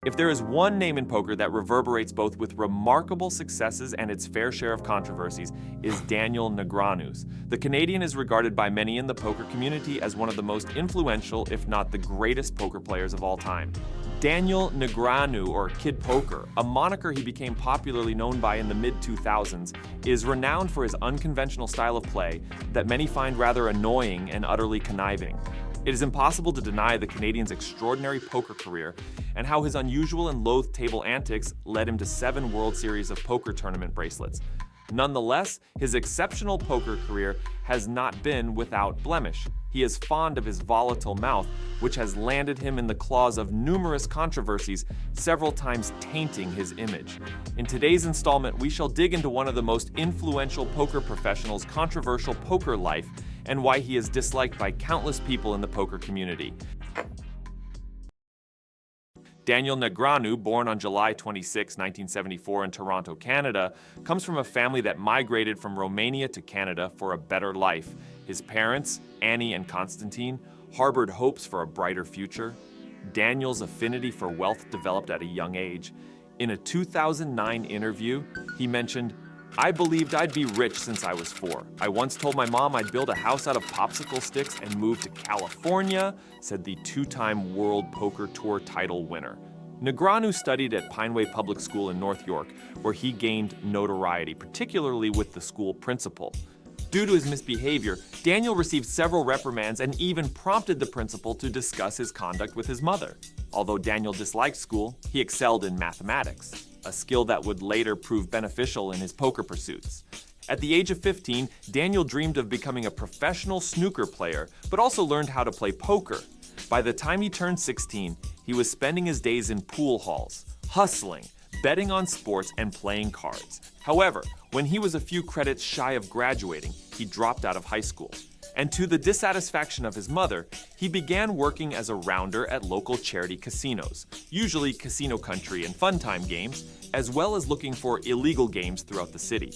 If there is one name in poker that reverberates both with remarkable successes and its fair share of controversies, is Daniel Negreanu. The Canadian is regarded by many in the poker community as one of the most influential, if not the greatest poker players of all time. Daniel Negreanu, or Kid Poker, a moniker he became popularly known by in the mid-2000s, is renowned for his unconventional style of play that many find rather annoying and utterly conniving. It is impossible to deny the Canadian's extraordinary poker career and how his unusual and loathed table antics led him to 7 World Series of Poker tournament bracelets. Nonetheless, his exceptional poker career has not been without blemish. He is fond of his volatile mouth, which has landed him in the claws of numerous controversies, several times tainting his image. In today's installment, we shall dig into one of the most influential poker professionals' controversial poker life and why he is disliked by countless people in the poker community. Daniel Negreanu, born on July 26, 1974 in Toronto, Canada, comes from a family that migrated from Romania to Canada for a better life. His parents, Annie and Constantine, harbored hopes for a brighter future. Daniel's affinity for wealth developed at a young age. In a 2009 interview, he mentioned, "I believed I'd be rich since I was 4. I once told my mom I'd build a house out of popsicle sticks and move to California," said the 2-time World Poker Tour title winner. Negreanu studied at Pineway Public School in North York, where he gained notoriety, particularly with the school principal. Due to his misbehavior, Daniel received several reprimands and even prompted the principal to discuss his conduct with his mother. Although Daniel disliked school, he excelled in mathematics, a skill that would later prove beneficial in his poker pursuits. At the age of 15, Daniel dreamed of becoming a professional snooker player, but also learned how to play poker. By the time he turned 16, he was spending his days in pool halls, hustling, betting on sports, and playing cards. However, when he was a few credits shy of graduating, he dropped out of high school. And to the dissatisfaction of his mother, he began working as a rounder at local charity casinos, usually Casino Country and Fun Time games, as well as looking for illegal games throughout the city.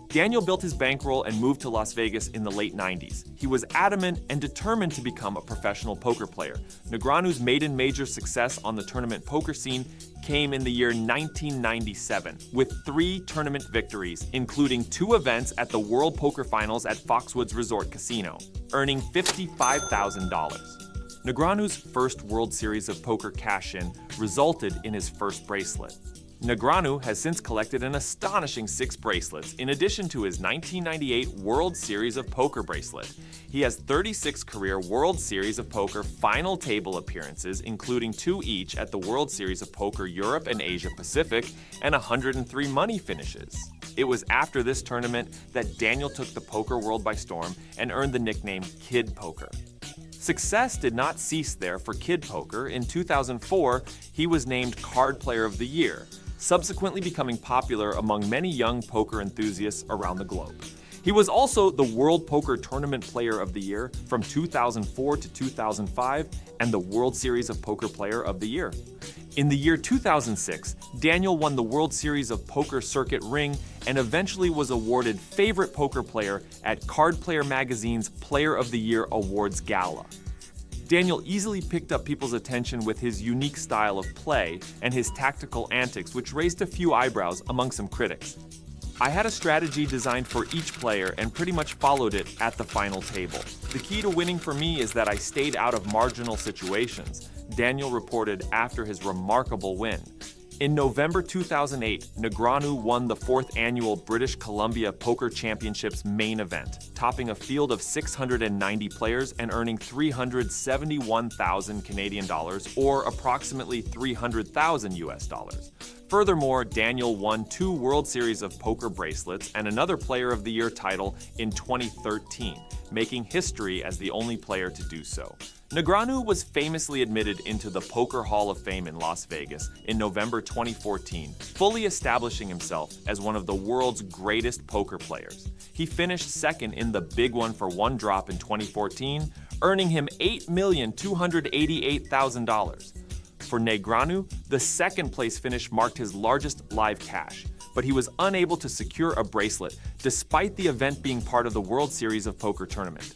Daniel built his bankroll and moved to Las Vegas in the late 90s. He was adamant and determined to become a professional poker player. Negreanu's maiden major success on the tournament poker scene came in the year 1997, with 3 tournament victories, including 2 events at the World Poker Finals at Foxwoods Resort Casino, earning $55,000. Negreanu's first World Series of Poker cash-in resulted in his first bracelet. Negreanu has since collected an astonishing 6 bracelets, in addition to his 1998 World Series of Poker bracelet. He has 36 career World Series of Poker final table appearances, including 2 each at the World Series of Poker Europe and Asia Pacific, and 103 money finishes. It was after this tournament that Daniel took the poker world by storm and earned the nickname Kid Poker. Success did not cease there for Kid Poker. In 2004, he was named Card Player of the Year, subsequently becoming popular among many young poker enthusiasts around the globe. He was also the World Poker Tournament Player of the Year from 2004 to 2005 and the World Series of Poker Player of the Year. In the year 2006, Daniel won the World Series of Poker Circuit Ring and eventually was awarded Favorite Poker Player at Card Player Magazine's Player of the Year Awards Gala. Daniel easily picked up people's attention with his unique style of play and his tactical antics, which raised a few eyebrows among some critics. "I had a strategy designed for each player and pretty much followed it at the final table. The key to winning for me is that I stayed out of marginal situations," Daniel reported after his remarkable win. In November 2008, Negreanu won the 4th annual British Columbia Poker Championships main event, topping a field of 690 players and earning $371,000 Canadian dollars, or approximately $300,000 US dollars. Furthermore, Daniel won 2 World Series of Poker bracelets and another Player of the Year title in 2013, making history as the only player to do so. Negreanu was famously admitted into the Poker Hall of Fame in Las Vegas in November 2014, fully establishing himself as one of the world's greatest poker players. He finished second in the Big One for One Drop in 2014, earning him $8,288,000. For Negreanu, the second place finish marked his largest live cash, but he was unable to secure a bracelet despite the event being part of the World Series of Poker tournament.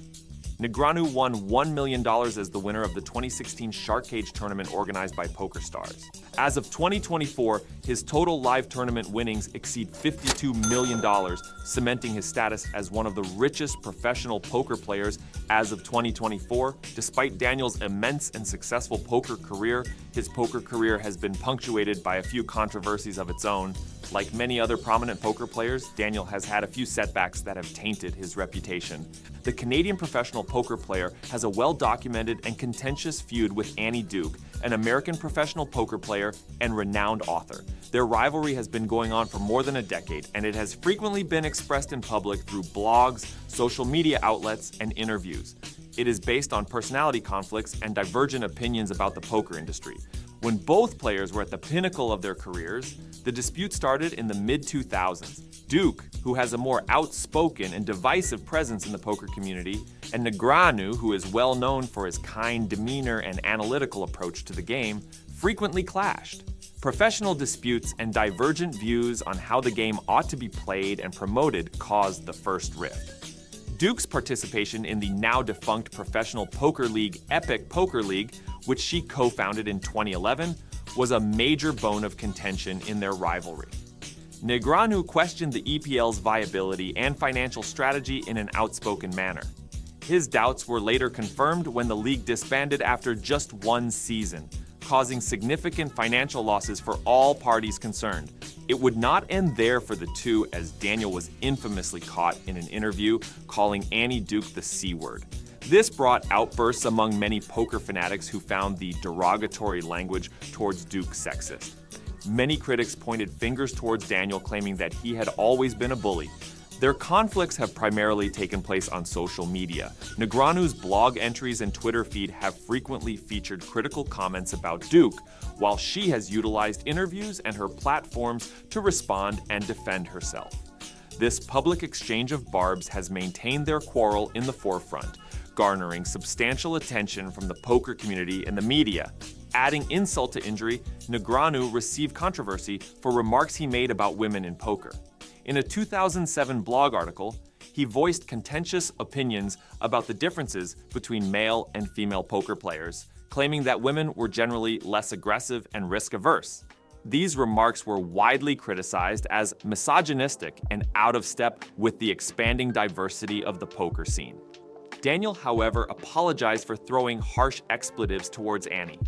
Negreanu won $1 million as the winner of the 2016 Shark Cage tournament organized by PokerStars. As of 2024, his total live tournament winnings exceed $52 million, cementing his status as one of the richest professional poker players as of 2024. Despite Daniel's immense and successful poker career, his poker career has been punctuated by a few controversies of its own. Like many other prominent poker players, Daniel has had a few setbacks that have tainted his reputation. The Canadian professional poker player has a well-documented and contentious feud with Annie Duke, an American professional poker player and renowned author. Their rivalry has been going on for more than a decade, and it has frequently been expressed in public through blogs, social media outlets, and interviews. It is based on personality conflicts and divergent opinions about the poker industry. When both players were at the pinnacle of their careers, the dispute started in the mid-2000s. Duke, who has a more outspoken and divisive presence in the poker community, and Negreanu, who is well known for his kind demeanor and analytical approach to the game, frequently clashed. Professional disputes and divergent views on how the game ought to be played and promoted caused the first rift. Duke's participation in the now-defunct professional poker league Epic Poker League, which she co-founded in 2011, was a major bone of contention in their rivalry. Negreanu questioned the EPL's viability and financial strategy in an outspoken manner. His doubts were later confirmed when the league disbanded after just one season, causing significant financial losses for all parties concerned. It would not end there for the two, as Daniel was infamously caught in an interview calling Annie Duke the C-word. This brought outbursts among many poker fanatics who found the derogatory language towards Duke sexist. Many critics pointed fingers towards Daniel, claiming that he had always been a bully. Their conflicts have primarily taken place on social media. Negreanu's blog entries and Twitter feed have frequently featured critical comments about Duke, while she has utilized interviews and her platforms to respond and defend herself. This public exchange of barbs has maintained their quarrel in the forefront, garnering substantial attention from the poker community and the media. Adding insult to injury, Negreanu received controversy for remarks he made about women in poker. In a 2007 blog article, he voiced contentious opinions about the differences between male and female poker players, claiming that women were generally less aggressive and risk-averse. These remarks were widely criticized as misogynistic and out of step with the expanding diversity of the poker scene. Daniel, however, apologized for throwing harsh expletives towards Annie.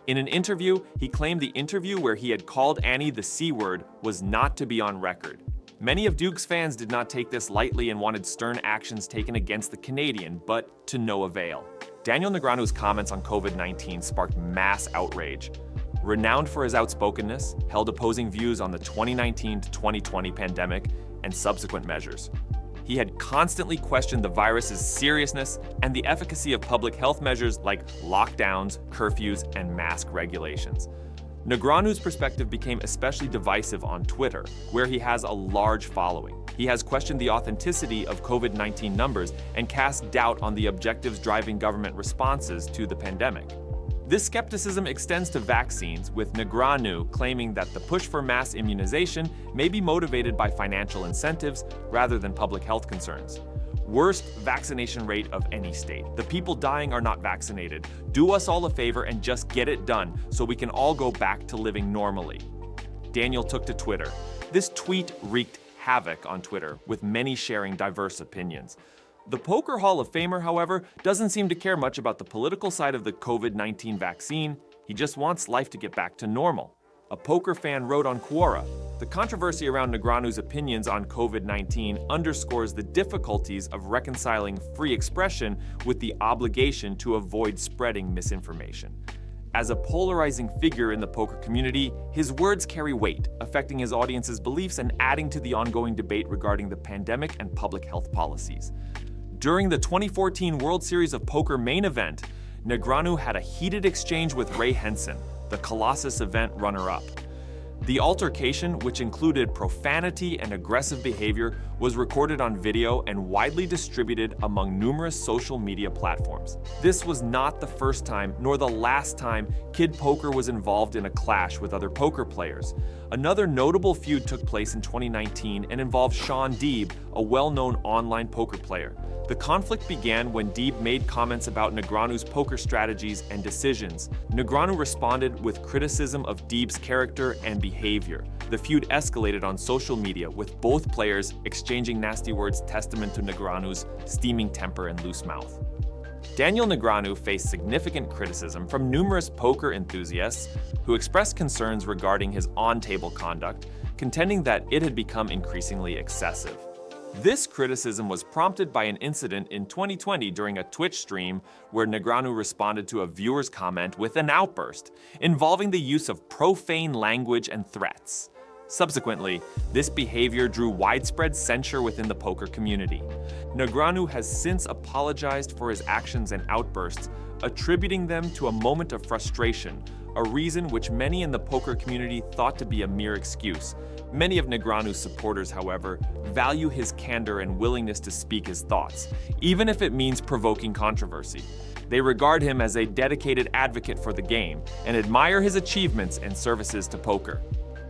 In an interview, he claimed the interview where he had called Annie the C-word was not to be on record. Many of Duke's fans did not take this lightly and wanted stern actions taken against the Canadian, but to no avail. Daniel Negreanu's comments on COVID-19 sparked mass outrage. Renowned for his outspokenness, held opposing views on the 2019 to 2020 pandemic and subsequent measures. He had constantly questioned the virus's seriousness and the efficacy of public health measures like lockdowns, curfews, and mask regulations. Negreanu's perspective became especially divisive on Twitter, where he has a large following. He has questioned the authenticity of COVID-19 numbers and cast doubt on the objectives driving government responses to the pandemic. This skepticism extends to vaccines, with Negreanu claiming that the push for mass immunization may be motivated by financial incentives rather than public health concerns. Worst vaccination rate of any state. The people dying are not vaccinated. Do us all a favor and just get it done so we can all go back to living normally. Daniel took to Twitter. This tweet wreaked havoc on Twitter, with many sharing diverse opinions. The Poker Hall of Famer, however, doesn't seem to care much about the political side of the COVID-19 vaccine. He just wants life to get back to normal. A poker fan wrote on Quora, "The controversy around Negreanu's opinions on COVID-19 underscores the difficulties of reconciling free expression with the obligation to avoid spreading misinformation. As a polarizing figure in the poker community, his words carry weight, affecting his audience's beliefs and adding to the ongoing debate regarding the pandemic and public health policies." During the 2014 World Series of Poker main event, Negreanu had a heated exchange with Ray Henson, the Colossus event runner-up. The altercation, which included profanity and aggressive behavior, was recorded on video and widely distributed among numerous social media platforms. This was not the first time, nor the last time, Kid Poker was involved in a clash with other poker players. Another notable feud took place in 2019 and involved Sean Deeb, a well-known online poker player. The conflict began when Deeb made comments about Negreanu's poker strategies and decisions. Negreanu responded with criticism of Deeb's character and behavior. The feud escalated on social media, with both players exchanging nasty words testament to Negreanu's steaming temper and loose mouth. Daniel Negreanu faced significant criticism from numerous poker enthusiasts who expressed concerns regarding his on-table conduct, contending that it had become increasingly excessive. This criticism was prompted by an incident in 2020 during a Twitch stream where Negreanu responded to a viewer's comment with an outburst involving the use of profane language and threats. Subsequently, this behavior drew widespread censure within the poker community. Negreanu has since apologized for his actions and outbursts, attributing them to a moment of frustration, a reason which many in the poker community thought to be a mere excuse. Many of Negreanu's supporters, however, value his candor and willingness to speak his thoughts, even if it means provoking controversy. They regard him as a dedicated advocate for the game and admire his achievements and services to poker.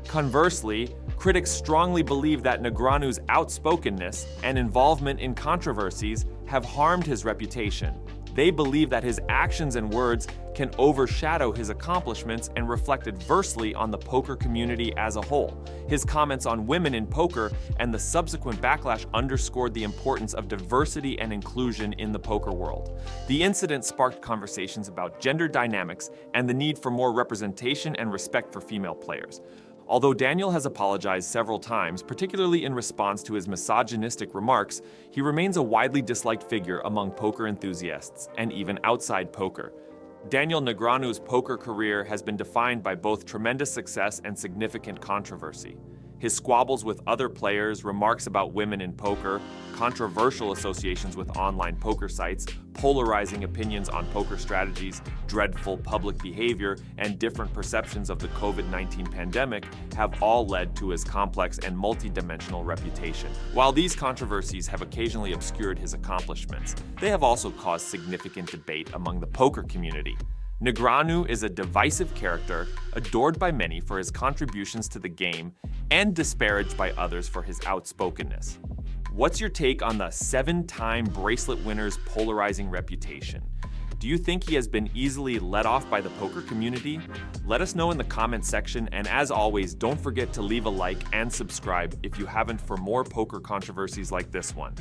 Conversely, critics strongly believe that Negreanu's outspokenness and involvement in controversies have harmed his reputation. They believe that his actions and words can overshadow his accomplishments and reflect adversely on the poker community as a whole. His comments on women in poker and the subsequent backlash underscored the importance of diversity and inclusion in the poker world. The incident sparked conversations about gender dynamics and the need for more representation and respect for female players. Although Daniel has apologized several times, particularly in response to his misogynistic remarks, he remains a widely disliked figure among poker enthusiasts, and even outside poker. Daniel Negreanu's poker career has been defined by both tremendous success and significant controversy. His squabbles with other players, remarks about women in poker, controversial associations with online poker sites, polarizing opinions on poker strategies, dreadful public behavior, and different perceptions of the COVID-19 pandemic have all led to his complex and multi-dimensional reputation. While these controversies have occasionally obscured his accomplishments, they have also caused significant debate among the poker community. Negreanu is a divisive character, adored by many for his contributions to the game, and disparaged by others for his outspokenness. What's your take on the 7-time bracelet winner's polarizing reputation? Do you think he has been easily led off by the poker community? Let us know in the comments section, and as always, don't forget to leave a like and subscribe if you haven't for more poker controversies like this one.